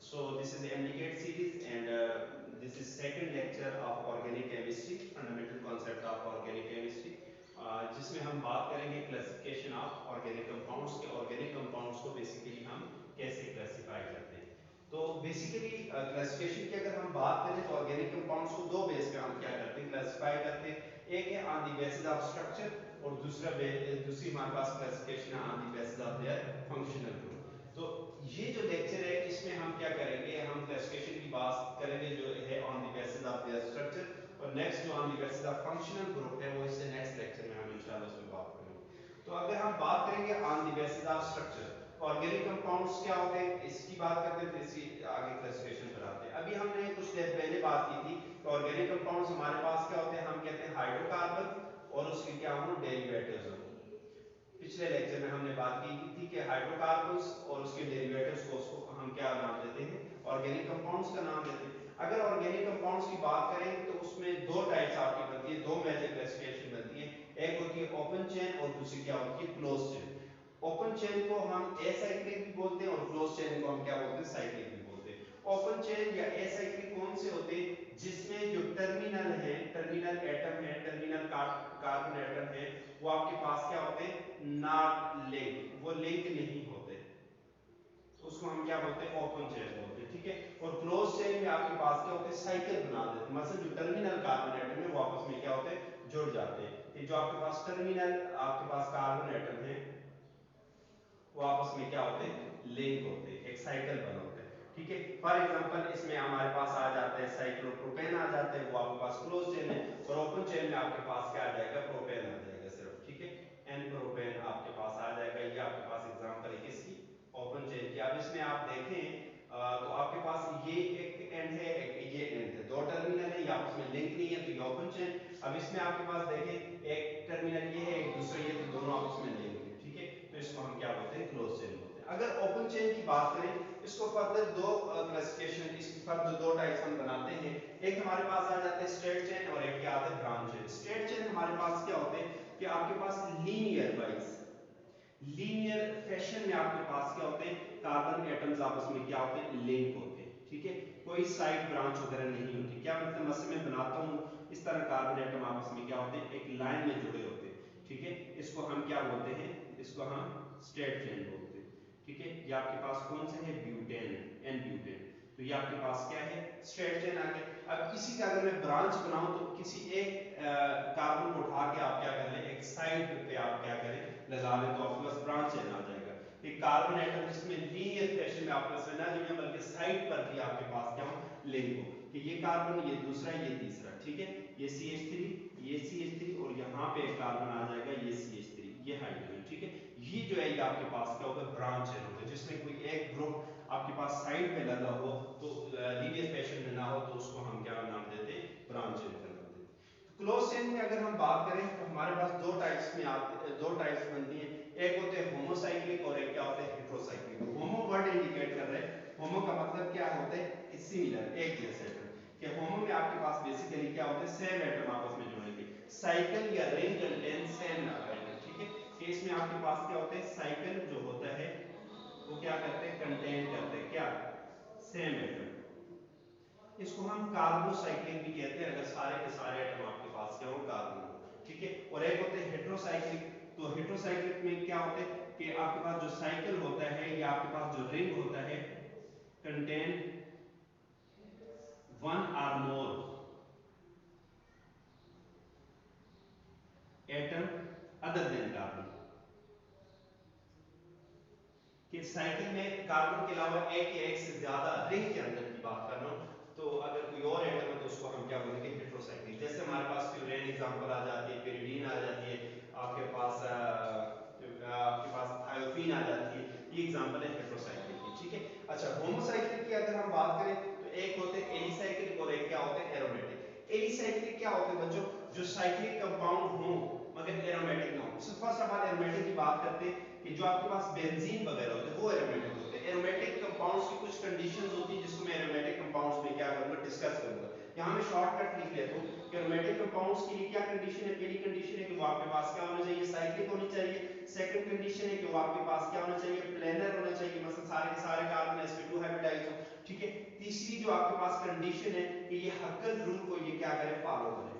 So this is the MDCAT series, and this is second lecture of organic chemistry, fundamental concept of organic chemistry, जिसमें हम बात करेंगे classification of organic compounds के। Organic compounds को basically हम कैसे classify करते हैं। तो बेसिकली क्लासिफिकेशन की अगर हम बात करें तो ऑर्गेनिक कंपाउंड्स को दो बेस पे हम क्या करते हैं, क्लासिफाई करते हैं। एक है on the basis of structure, और दूसरी हमारे पास क्लासिफिकेशन है on the basis of their functional group. तो ये जो लेक्चर है इसमें हम क्या करेंगे, हम क्लासिफिकेशन की बात करेंगे जो है on the basis of their structure, और नेक्स्ट जो on the basis of functional group है वो इससे नेक्स्ट लेक्चर में हम इंशाल्लाह उसमें बात करेंगे। तो अगर हम बात करेंगे on the basis of structure, organic compounds क्या होते हैं इसकी बात करते हैं, फिर इसकी आगे क्लासिफिकेशन पर आते हैं। अभी हमने कुछ देर पहले बात की थी कि ऑर्गेनिक कंपाउंड्स हमारे पास क्या होते हैं, हम कहते हैं हाइड्रोकार्बन और उसके क्या हो डेरिवेटिव्स हो। पिछले लेक्चर में हमने बात की थी कि हाइड्रोकार्बन्स और उसके डेरिवेटिव्स को उसको हम क्या नाम देते हैं, ऑर्गेनिक कंपाउंड्स का नाम देते हैं। अगर ऑर्गेनिक कंपाउंड्स की बात करें तो उसमें दो टाइप्स आपकी बनती है, दो मेजर क्लासिफिकेशन बनती है। एक होती है ओपन चेन और दूसरी क्या होती है, क्लोज चेन। ओपन चेन को हम एसाइक्लिक भी बोलते हैं और क्लोज चेन को हम क्या बोलते हैं, साइक्लिक भी बोलते हैं। ओपन चेन या एसाइक्लिक कौन से होते हैं, जिसमें जो टर्मिनल है, टर्मिनल एटम है, टर्मिनल कार्बन एटम है, वो आपके पास क्या होते हैं, नॉट लिंक, वो लिंक नहीं होते, उसको हम क्या बोलते हैं, ओपन चेन बोलते हैं। ठीक है। और क्लोज चेन में आपके पास क्या होते हैं, साइकिल बना देते हैं। मतलब जो टर्मिनल कार्बन एटम है वो आपस में क्या होते हैं, जुड़ जाते हैं। ये जो आपके पास टर्मिनल आपके पास कार्बन एटम है वो आपस में क्या होते हैं, लिंक होते हैं, एक साइकिल बना होता है। ठीक है। फॉर एग्जांपल इसमें हमारे पास आ जाते हैं साइक्लोप्रोपेन आ जाते हैं, वो आपके पास क्लोज चेन है, और ओपन चेन में आपके पास क्या आ जाएगा, प्रोपेन आ जाएगा सिर्फ। ठीक है। एन प्रोपेन आपके पास आ जाएगा। ये आपके पास एग्जांपल है किसकी, ओपन चेन की। अब इसमें आप देखें तो आपके पास ये एक एंड है, एक ये एंड है, दो टर्मिनल है, ये आपस में लिंक नहीं है तो ये ओपन चेन। अब इसमें आपके पास देखें एक टर्मिनल ये है, एक दूसरा ये, तो दोनों आपस में लिंक है। ठीक है। तो इसको हम क्या बोलते हैं, क्लोज चेन बोलते हैं। अगर ओपन चेन की बात करें, इसको फर्दर दो क्लासिफिकेशन, इसकी फर्दर दो टाइप्स हम बनाते हैं। एक हमारे पास आ जाते हैं स्ट्रेट चेन और एक क्या आता है, ब्रांच चेन। स्ट्रेट चेन हमारे पास क्या होते हैं कि आपके पास लीनियर वाइज, लीनियर फैशन में आपके पास क्या होते हैं, कार्बन एटम्स आपस में क्या होते हैं, लिंक होते हैं। ठीक है। कोई साइड ब्रांच वगैरह नहीं होती। क्या मतलब, मसले में बनाता हूं इस तरह कार्बन एटम आपस में क्या होते हैं, एक लाइन में जुड़े होते हैं। ठीक है। इसको हम क्या बोलते हैं, इसको हम स्ट्रेट चेन बोलते हैं। ठीक है। ये आपके पास कौन सा है, ब्यूटेन, एन ब्यूटेन। तो ये आपके पास क्या है, स्ट्रेट चेन आ गया। अब इसी का अगर मैं ब्रांच बनाऊं तो किसी एक कार्बन को उठा के आप क्या कर लें, एक साइड पे आप क्या करें, लगा लें, तो आपके पास ब्रांच चेन आ जाएगा। एक कार्बन एटम जिसमें लीनियर फैशन में आपस में ना जुड़े बल्कि साइड पर भी आपके पास क्या हो, लिंक हो, कि ये कार्बन, ये दूसरा, ये तीसरा। ठीक है। ये CH3, ये CH3, और यहाँ पे एक कार्बन आ जाएगा, ये CH3, ये हाइड्रोजन। ठीक है। ये जो है ये आपके पास क्या होगा, ब्रांच चेन होगा, जिसमें कोई एक ग्रुप आपके पास साइड पे लगा हो तो लीनियर फैशन में ना हो तो उसको हम क्या नाम देते हैं, ब्रांच चेन का नाम देते हैं। क्लोज चेन में अगर हम बात करें तो हमारे पास दो टाइप्स में आते, दो टाइप्स बनती हैं। एक होते हैं होमोसाइक्लिक और एक क्या होते हैं, हेटेरोसाइक्लिक। होमो वर्ड इंडिकेट कर रहे हैं, होमो का मतलब क्या होता है, सिमिलर, एक जैसे एटम। कि होमो में आपके पास बेसिकली क्या होते हैं, सेम एटम आपस में जुड़ेंगे। साइकिल या रिंग कंटेन सेम एटम। ठीक है। कि इसमें आपके पास क्या होते हैं, साइकिल जो होता है वो क्या करते हैं, कंटेन करते हैं क्या, सेम एटम। इसको हम कार्बोसाइक्लिक भी कहते हैं, अगर सारे के सारे एटम आपके पास क्या हो, कार्बन हो। ठीक है। और एक होते हैं हेटेरोसाइक्लिक। तो हेटेरोसाइक्लिक में क्या होते हैं कि आपके पास जो साइकिल होता है या आपके पास जो रिंग होता है, कंटेन वन और मोर एटम अदर देन कार्बन। कि साइकिल में कार्बन के अलावा एक या एक से ज्यादा रिंग के अंदर की बात कर रहा हूं, तो अगर कोई और एटम है तो उसको हम क्या बोलेंगे, हेटेरोसाइक्लिक। जैसे हमारे पास फ्यूरेन एग्जांपल आ जाती है, पिरिडीन आ जाती है, आपके पास थायोफीन आ जाती है, ये एग्जांपल है हेटेरोसाइक्लिक की। ठीक है। अच्छा, होमोसाइक्लिक की अगर हम बात करें तो एक होते हैं एलिसाइक्लिक और एक क्या होते हैं, एरोमेटिक। एलिसाइक्लिक क्या होते हैं बच्चों, जो साइक्लिक कंपाउंड हो मगर एरोमेटिक ना हो। फर्स्ट ऑफ ऑल एरोमेटिक की बात करते हैं कि जो आपके पास बेंजीन वगैरह होते हैं वो एरोमेटिक होते हैं। एरोमेटिक कंपाउंड्स की कुछ कंडीशंस होती हैं जिसको मैं एरोमेटिक कंपाउंड्स में क्या करूंगा, डिस्कस करूंगा। यहां मैं शॉर्टकट लिख लेता हूं कि एरोमेटिक कंपाउंड्स के लिए क्या कंडीशन है। पहली कंडीशन है कि वो आपके पास क्या होना चाहिए, साइक्लिक होनी चाहिए। सेकंड कंडीशन है कि वो आपके पास क्या होना चाहिए, प्लेनर होना चाहिए, मतलब सारे के सारे कार्बन sp2 हाइब्रिडाइज हो। ठीक है। तीसरी जो आपके पास कंडीशन है कि ये हक्कल रूल को ये क्या करे, फॉलो करे,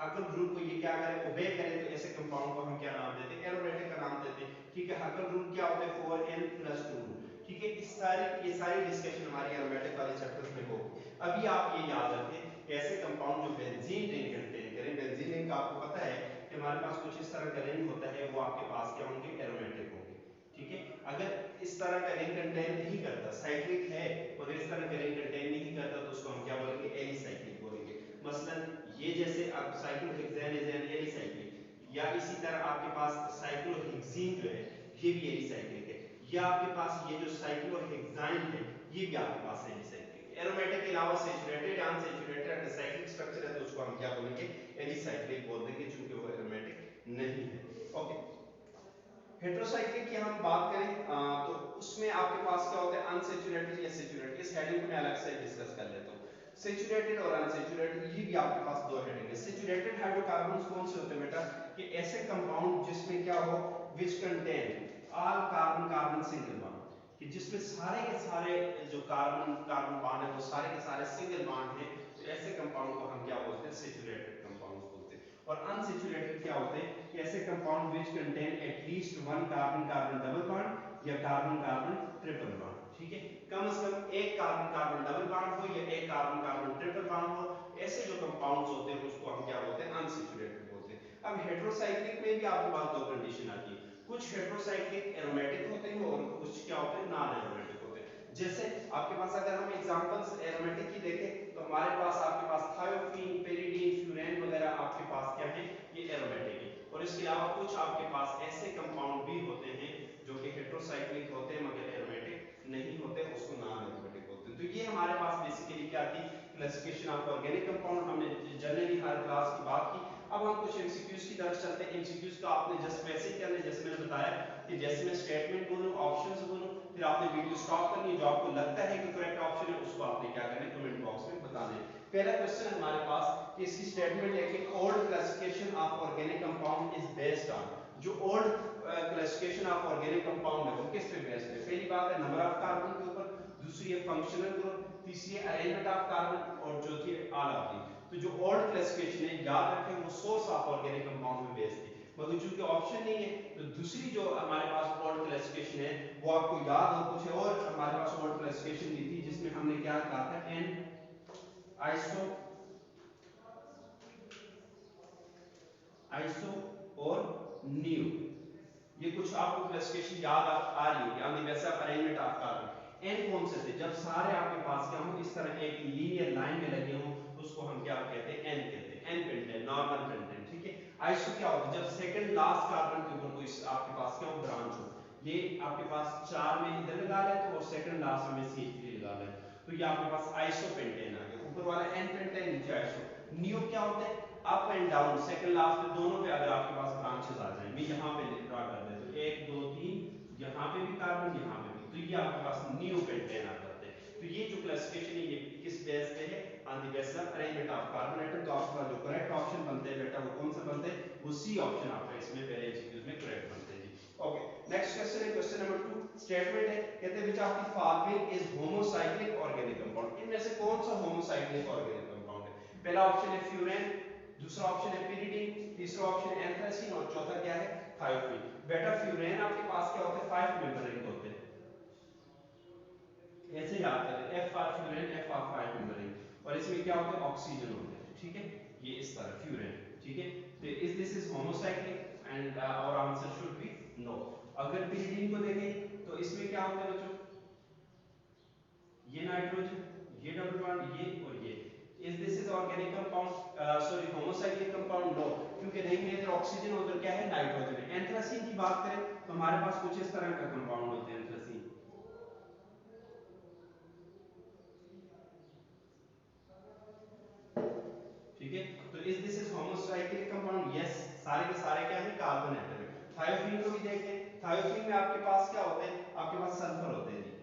हक्कल रूल को ये क्या करे, ओबे करे, तो ऐसे कंपाउंड को हम क्या नाम देते हैं, एरोमेटिक का नाम देते हैं। ठीक है। हक्कल रूल क्या होता है, 4n+2 रूल। ठीक है। ये सारी डिस्कशन हमारी एरोमेटिक वाले चैप्टर्स में होगी। अभी आप ये याद रखें ऐसे कंपाउंड जो बेंजीन रिंग कंटेन करें, बेंजीन रिंग का आपको पता है कि हमारे पास कुछ इस तरह का रिंग होता है, वो आपके पास क्या होंगे, एरोमेटिक होंगे। ठीक है। अगर इस तरह का रिंग कंटेन नहीं करता, साइक्लिक है मगर इस तरह का रिंग कंटेन नहीं करता, तो उसको हम क्या बोलेंगे, एलिसाइक्लिक बोलेंगे। मसलन ये जैसे अब साइक्लोहेक्सेन इज एन एलिसाइक्लिक, या इसी तरह आपके पास साइक्लोहेक्सीन जो है ये भी एलिसाइक्लिक है, या आपके पास ये जो साइक्लोहेक्साइन है ये भी आपके पास एलिसाइक्लिक है। एरोमेटिक के अलावा सैचुरेटेड, अनसैचुरेटेड अगर साइक्लिक स्ट्रक्चर है तो उसको हम क्या बोलेंगे, एलिसाइक्लिक बोल देंगे, चूंकि वो एरोमेटिक नहीं है। ओके। हेटेरोसाइक्लिक की हम बात करें तो उसमें आपके पास क्या होता है, अनसैचुरेटेड या सैचुरेटेड। इस हेडिंग को मैं अलग से डिस्कस कर लेता हूं। सैचुरेटेड और अनसैचुरेटेड ये भी आपके पास दो हेडिंग है। सैचुरेटेड हाइड्रोकार्बन्स कौन से होते हैं बेटा, कि ऐसे कंपाउंड जिसमें क्या हो, which contain all carbon carbon single bond, कि जिसमें सारे के सारे जो कार्बन कार्बन बॉन्ड है वो सारे के सारे सिंगल बॉन्ड है, तो ऐसे कंपाउंड को हम क्या बोलते हैं, सैचुरेटेड कंपाउंड्स बोलते हैं। और अनसैचुरेटेड क्या होते हैं, कि ऐसे compound which contain at least one carbon carbon double bond या कार्बन कार्बन ट्रिपल बॉन्ड। ठीक है। कम से कम एक कार्बन कार्बन डबल बॉन्ड हो या एक कार्बन कार्बन ट्रिपल बॉन्ड हो, ऐसे जो कंपाउंड्स होते हैं उसको हम क्या बोलते हैं, अनसैचुरेटेड बोलते हैं। अब हेटेरोसाइक्लिक में भी आपके पास दो कंडीशन आती है। कुछ हेटेरोसाइक्लिक एरोमेटिक होते हैं और कुछ क्या होते हैं, नॉन एरोमेटिक होते हैं। जैसे आपके पास अगर हम एग्जांपल्स एरोमेटिक की देखें तो हमारे पास आपके पास थायोफीन, पेरिडीन, फ्यूरेन वगैरह आपके पास क्या है, ये एरोमेटिक है। और इसके अलावा कुछ आपके पास ऐसे कंपाउंड भी होते हैं जो कि हेटेरोसाइक्लिक होते हैं मगर एरोमेटिक नहीं होते, उसको नॉन एरोमेटिक बोलते हैं। तो ये हमारे पास बेसिकली क्या थी, क्लासिफिकेशन ऑफ ऑर्गेनिक कंपाउंड। हमने जनरली हर क्लास की बात की। अब हम कुछ एमसीक्यूज की तरफ चलते हैं। एमसीक्यूज का आपने जस्ट वैसे ही करना है जैसे मैंने बताया कि जैसे मैं स्टेटमेंट बोलूं, ऑप्शंस बोलूं, फिर आपने वीडियो स्टॉप करनी है, जो आपको लगता है कि करेक्ट ऑप्शन है उसको आपने क्या करना है, कमेंट बॉक्स में बताना है। पहला क्वेश्चन है हमारे पास कि इसकी स्टेटमेंट है कि old classification of organic compound is based on, जो old classification of organic compound है वो किस पे बेस्ड है। पहली बात है नंबर ऑफ कार्बन के ऊपर, दूसरी है फंक्शनल ग्रुप, तीसरी है अरेंजमेंट ऑफ कार्बन, और चौथी है ऑल ऑफ दी। तो जो ओल्ड क्लासिफिकेशन है याद रखें वो सोर्स ऑफ ऑर्गेनिक कंपाउंड पे बेस्ड थी, मगर चूंकि ऑप्शन नहीं है तो दूसरी जो हमारे पास ओल्ड क्लासिफिकेशन है वो आपको याद हो, कुछ और हमारे पास ओल्ड क्लासिफिकेशन दी थी जिसमें हमने क्या कहा था, एन आइसो आइसो और न्यू। ये कुछ आपको क्लासिफिकेशन याद आ रही होगी, यानी वैसा अरेंजमेंट ऑफ कार्बन। एन कौन से थे, जब सारे आपके पास क्या हो, इस तरह एक लीनियर लाइन में लगे हो तो उसको हम क्या कहते हैं, एन कहते हैं, एन पेंटेन, नॉर्मल पेंटेन। ठीक है। आइसो क्या होता है, जब सेकंड लास्ट कार्बन के ऊपर कोई आपके पास क्या हो, ब्रांच हो। ये आपके पास चार में इधर लगा लेते हो और सेकंड लास्ट में CH3 लगा लेते, तो ये आपके पास आइसो पेंटेन आ गया। ऊपर वाला एन पेंटेन, नीचे आइसो। नियो क्या होता है, up and down, second last पे दोनों पे अगर आपके पास ब्रांचेस आ जाए, मैं यहाँ पे ड्रा कर देता हूँ, 1 2 3, यहाँ पे भी कार्बन, यहाँ पे भी, तो ये आपके पास नियो पेंटेन आ जाते हैं। तो ये जो क्लासिफिकेशन है ये किस बेस पे है, on the basis of arrangement of carbon atom. तो आपका जो करेक्ट ऑप्शन बनते हैं बेटा वो कौन सा बनते हैं, वो सी ऑप्शन आपका इसमें पहले एमसीक्यूज में करेक्ट बनते हैं जी। ओके। नेक्स्ट क्वेश्चन है क्वेश्चन नंबर 2। स्टेटमेंट है, कहते हैं which of the following is homocyclic organic compound, इनमें से कौन सा होमोसाइक्लिक ऑर्गेनिक कंपाउंड है। पहला ऑप्शन है फ्यूरेन, दूसरा ऑप्शन है pyridine, तीसरा ऑप्शन है एंथ्रासीन और चौथा क्या है, थायोफीन। बेटा फ्यूरेन आपके पास क्या होते हैं, 5 मेंबर रिंग होते हैं, ऐसे याद करें, F for furan, F for 5 member ring, और इसमें क्या होते हैं, ऑक्सीजन होते हैं। ठीक है। ये इस तरह फ्यूरेन। ठीक है। तो is this is homocyclic and our answer should be no. अगर pyridine को देखें तो इसमें क्या होता है बच्चों, ये नाइट्रोजन, ये डबल बॉन्ड, ये और ये। Is this is organic compound, sorry homocyclic compound, no, क्योंकि रिंग में इधर ऑक्सीजन उधर क्या है, नाइट्रोजन है। एंथ्रासीन की बात करें तो हमारे पास कुछ इस तरह का कंपाउंड होते हैं एंथ्रासीन। ठीक है। तो is this is homocyclic compound, yes, सारे के सारे क्या है, कार्बन एटम है। थायोफीन को भी देखें, थायोफीन में आपके पास क्या होते हैं, आपके पास सल्फर होते हैं जी।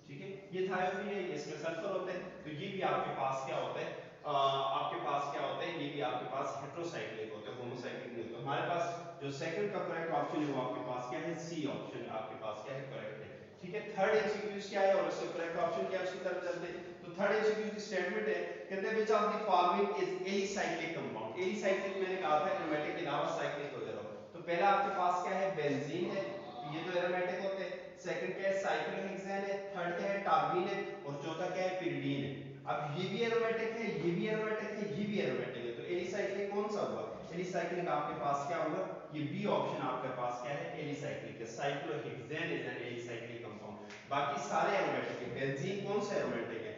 ठीक है। ये थायोफीन है, इसमें सल्फर होते हैं, तो ये भी आपके पास क्या होता है, आपके पास क्या होता है, ये भी आपके पास हेटेरोसाइक्लिक होते हैं, होमोसाइक्लिक नहीं होते। हमारे पास जो सेकंड का करेक्ट ऑप्शन है वो आपके पास क्या है, सी ऑप्शन आपके पास क्या है, करेक्ट है। ठीक है, थर्ड एमसीक्यू क्या है और उसका करेक्ट ऑप्शन क्या है उसकी तरफ चलते हैं। तो थर्ड एमसीक्यू की स्टेटमेंट है, कहते हैं which of the following is alicyclic compound. Alicyclic मैंने कहा था एरोमेटिक के अलावा साइक्लिक वगैरह। तो पहला आपके पास क्या है, बेंजीन है, तो ये तो एरोमेटिक होते हैं। सेकंड क्या है, साइक्लोहेक्सेन है। थर्ड क्या है, टॉर्बिन है। और चौथा क्या है, पिरिडीन है। अब ये भी एरोमेटिक है, ये भी एरोमेटिक है, ये भी एरोमेटिक है, तो एलिसाइक्लिक कौन सा हुआ, एलिसाइक्लिक आपके पास क्या होगा, ये बी ऑप्शन आपके पास क्या है, एलिसाइक्लिक है। Cyclohexane is an alicyclic compound. बाकी सारे एरोमेटिक है। बेंजीन कौन सा एरोमेटिक है,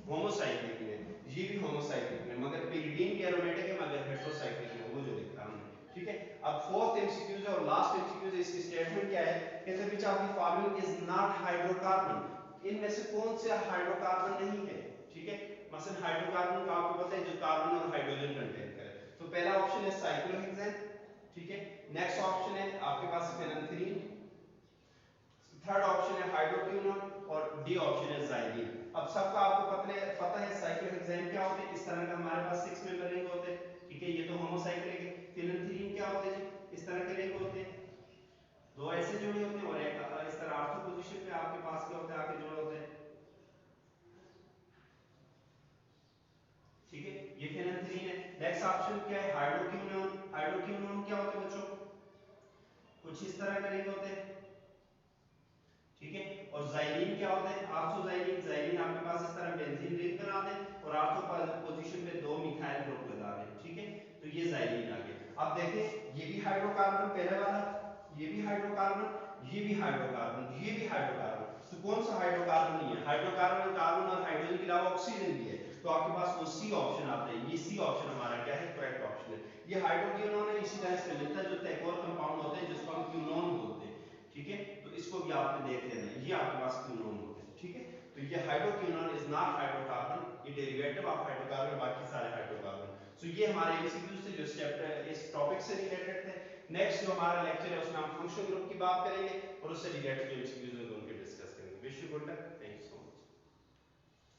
होमोसाइक्लिक है, ये भी होमोसाइक्लिक है, मगर पिरिडीन भी एरोमेटिक है मगर हेटेरोसाइक्लिक है, वो जो लिखा हमने। ठीक है, अब फोर्थ एमसीक्यू है और लास्ट एमसीक्यू है, इसकी स्टेटमेंट क्या है, कहते हैं which of the following is not hydrocarbon. इनमें से कौन सा हाइड्रोकार्बन नहीं है। ठीक है, मसलन हाइड्रोकार्बन का आपको पता है जो कार्बन और हाइड्रोजन कंटेन करे। तो पहला ऑप्शन है साइक्लोहेक्सेन। ठीक है, नेक्स्ट ऑप्शन है आपके पास फेनोल्फथालीन, थर्ड ऑप्शन है हाइड्रोक्विनोन और डी ऑप्शन है ज़ाइलीन। अब सबका आपको पता है साइक्लोहेक्सेन क्या होते हैं, इस तरह का हमारे पास 6 मेंबर रिंग होते हैं। ठीक है, ये तो होमोसाइक्लिक है। फेनोल्फथालीन क्या होते हैं जी, इस तरह के रिंग होते हैं, दो ऐसे जुड़े होते हैं और एक इस तरह ऑर्थो पोजीशन पे आपके पास क्या होता है, आके जुड़े होते हैं। ठीक है, ये फेनोल्फथालीन है। नेक्स्ट ऑप्शन क्या है, हाइड्रोक्विनोन। हाइड्रोक्विनोन क्या होते हैं बच्चों, कुछ इस तरह के रिंग होते हैं। ठीक है, और ज़ाइलीन क्या होता है, आर्थोज़ाइलीन। ज़ाइलीन आपके पास इस तरह बेंजीन रिंग बना दें और आर्थो पोजीशन पे दो मिथाइल ग्रुप लगा दें। ठीक है, तो ये ज़ाइलीन आ गया। अब देखें ये भी हाइड्रोकार्बन पहले वाला, ये भी हाइड्रोकार्बन, ये भी हाइड्रोकार्बन, ये भी हाइड्रोकार्बन। तो कौन सा हाइड्रोकार्बन नहीं है, हाइड्रोकार्बन कार्बन और हाइड्रोजन के अलावा ऑक्सीजन भी है, तो आपके पास वो सी ऑप्शन आता है। ये सी ऑप्शन हमारा क्या है, करेक्ट ऑप्शन है। ये हाइड्रोक्विनोन है, इसी तरह से मिलता जुलता एक और कंपाउंड होता है जिसको हम क्विनोन बोलते हैं। ठीक है, तो इसको भी आपने देख लेना है, ये आपके पास क्विनोन होते हैं। ठीक है, तो ये हाइड्रोक्विनोन इज नॉट हाइड्रोकार्बन, ये डेरिवेटिव ऑफ हाइड्रोकार्बन, बाकी सारे हाइड्रोकार्बन। सो ये हमारे एमसीक्यू से जो चैप्टर इस टॉपिक से रिलेटेड थे। नेक्स्ट जो हमारा लेक्चर है उसमें हम फंक्शनल ग्रुप की बात करेंगे और उससे रिलेटेड जो एमसीक्यूज होंगे उनके डिस्कस करेंगे। Wish you good luck.